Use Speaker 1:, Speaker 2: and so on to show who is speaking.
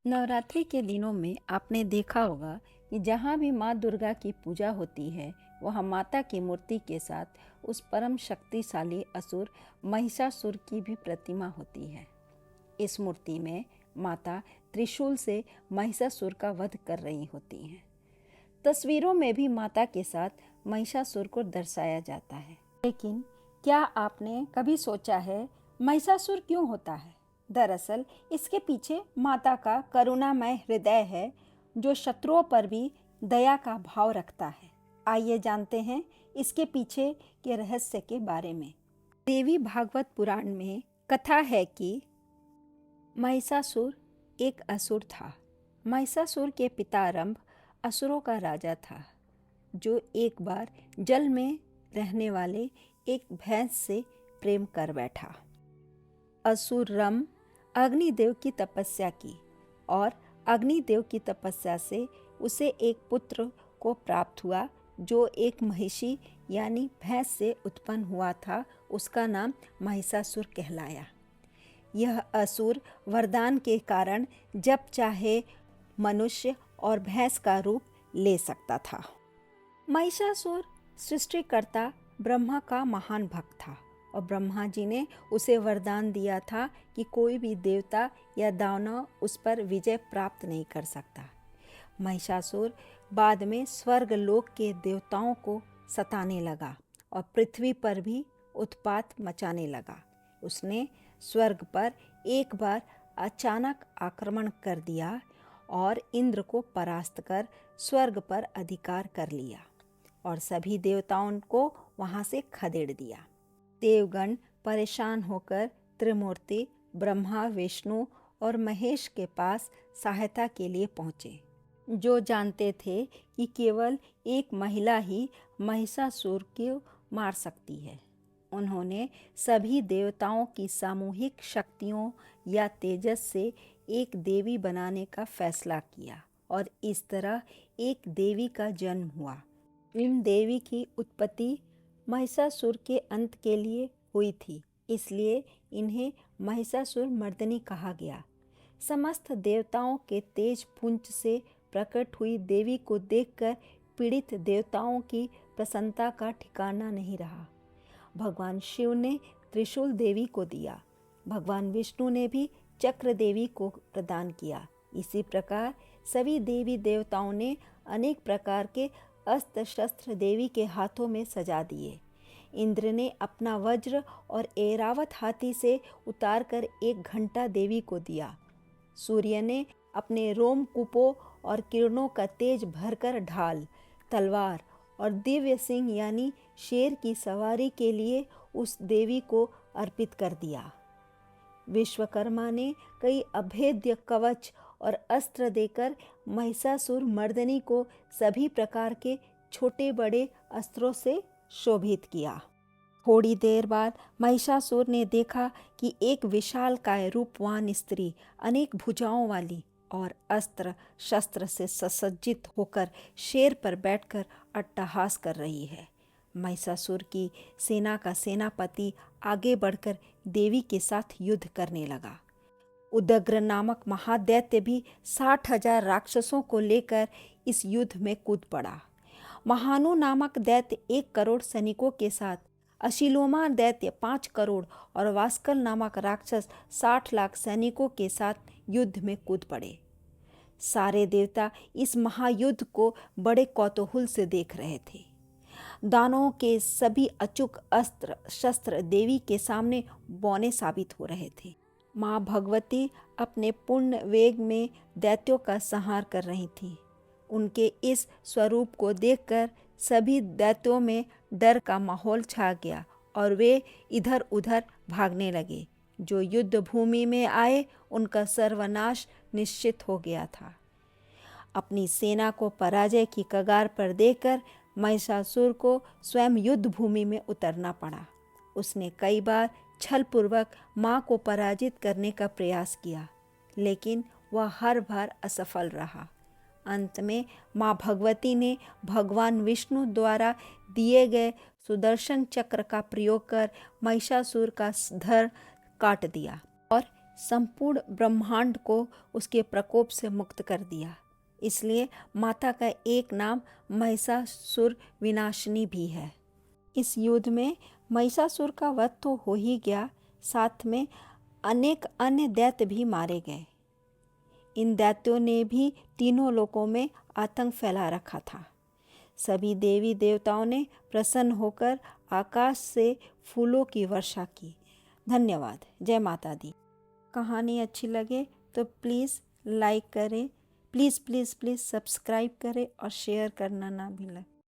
Speaker 1: नवरात्रि के दिनों में आपने देखा होगा कि जहाँ भी माँ दुर्गा की पूजा होती है वहाँ माता की मूर्ति के साथ उस परम शक्तिशाली असुर महिषासुर की भी प्रतिमा होती है। इस मूर्ति में माता त्रिशूल से महिषासुर का वध कर रही होती हैं। तस्वीरों में भी माता के साथ महिषासुर को दर्शाया जाता है। लेकिन क्या आपने कभी सोचा है महिषासुर क्यों होता है? दरअसल इसके पीछे माता का करुणामय हृदय है जो शत्रुओं पर भी दया का भाव रखता है। आइए जानते हैं इसके पीछे के रहस्य के बारे में। देवी भागवत पुराण में कथा है कि महिषासुर एक असुर था। महिषासुर के पिता रंभ असुरों का राजा था जो एक बार जल में रहने वाले एक भैंस से प्रेम कर बैठा। असुर रंभ अग्निदेव की तपस्या की और अग्निदेव की तपस्या से उसे एक पुत्र को प्राप्त हुआ जो एक महिषी यानी भैंस से उत्पन्न हुआ था। उसका नाम महिषासुर कहलाया। यह असुर वरदान के कारण जब चाहे मनुष्य और भैंस का रूप ले सकता था। महिषासुर सृष्टिकर्ता ब्रह्मा का महान भक्त था और ब्रह्मा जी ने उसे वरदान दिया था कि कोई भी देवता या दानव उस पर विजय प्राप्त नहीं कर सकता। महिषासुर बाद में स्वर्ग लोक के देवताओं को सताने लगा और पृथ्वी पर भी उत्पात मचाने लगा। उसने स्वर्ग पर एक बार अचानक आक्रमण कर दिया और इंद्र को परास्त कर स्वर्ग पर अधिकार कर लिया और सभी देवताओं को वहां से खदेड़ दिया। देवगण परेशान होकर त्रिमूर्ति ब्रह्मा विष्णु और महेश के पास सहायता के लिए पहुँचे, जो जानते थे कि केवल एक महिला ही महिषासुर को मार सकती है। उन्होंने सभी देवताओं की सामूहिक शक्तियों या तेजस से एक देवी बनाने का फैसला किया और इस तरह एक देवी का जन्म हुआ। इन देवी की उत्पत्ति महिषासुर के अंत के लिए हुई थी, इसलिए इन्हें महिषासुर मर्दनी कहा गया। समस्त देवताओं के तेज पुंज से प्रकट हुई देवी को देखकर पीड़ित देवताओं की प्रसन्नता का ठिकाना नहीं रहा। भगवान शिव ने त्रिशूल देवी को दिया, भगवान विष्णु ने भी चक्र देवी को प्रदान किया। इसी प्रकार सभी देवी देवताओं ने अनेक प्रकार के अस्त्र शस्त्र देवी के हाथों में सजा दिए। इंद्र ने अपना वज्र और ऐरावत हाथी से उतारकर एक घंटा देवी को दिया। सूर्य ने अपने रोमकूपों और किरणों का तेज भरकर ढाल, तलवार और दिव्य सिंह यानी शेर की सवारी के लिए उस देवी को अर्पित कर दिया। विश्वकर्मा ने कई अभेद्य कवच और अस्त्र देकर महिषासुर मर्दनी को सभी प्रकार के छोटे बड़े अस्त्रों से शोभित किया। थोड़ी देर बाद महिषासुर ने देखा कि एक विशालकाय रूपवान स्त्री अनेक भुजाओं वाली और अस्त्र शस्त्र से सुसज्जित होकर शेर पर बैठकर अट्टहास कर रही है। महिषासुर की सेना का सेनापति आगे बढ़कर देवी के साथ युद्ध करने लगा। उदग्र नामक महादैत्य भी 60,000 राक्षसों को लेकर इस युद्ध में कूद पड़ा। महानु नामक दैत्य 1 करोड़ सैनिकों के साथ, अशिलोमा दैत्य 5 करोड़ और वास्कल नामक राक्षस 60 लाख सैनिकों के साथ युद्ध में कूद पड़े। सारे देवता इस महायुद्ध को बड़े कौतूहल से देख रहे थे। दानवों के सभी अचूक अस्त्र शस्त्र देवी के सामने बौने साबित हो रहे थे। माँ भगवती अपने पूर्ण वेग में दैत्यों का संहार कर रही थी। उनके इस स्वरूप को देखकर सभी दैत्यों में डर का माहौल छा गया और वे इधर उधर भागने लगे। जो युद्ध भूमि में आए उनका सर्वनाश निश्चित हो गया था। अपनी सेना को पराजय की कगार पर देकर महिषासुर को स्वयं युद्ध भूमि में उतरना पड़ा। उसने कई बार छलपूर्वक माँ को पराजित करने का प्रयास किया, लेकिन वह हर बार असफल रहा। अंत में माँ भगवती ने भगवान विष्णु द्वारा दिए गए सुदर्शन चक्र का प्रयोग कर महिषासुर का धड़ काट दिया और संपूर्ण ब्रह्मांड को उसके प्रकोप से मुक्त कर दिया। इसलिए माता का एक नाम महिषासुर विनाशिनी भी है। इस युद्ध में महिषासुर का वध तो हो ही गया, साथ में अनेक अन्य दैत्य भी मारे गए। इन दैत्यों ने भी तीनों लोकों में आतंक फैला रखा था। सभी देवी देवताओं ने प्रसन्न होकर आकाश से फूलों की वर्षा की। धन्यवाद। जय माता दी। कहानी अच्छी लगे तो प्लीज़ लाइक करें, प्लीज़ प्लीज़ प्लीज़ सब्सक्राइब करें और शेयर करना ना भूलें।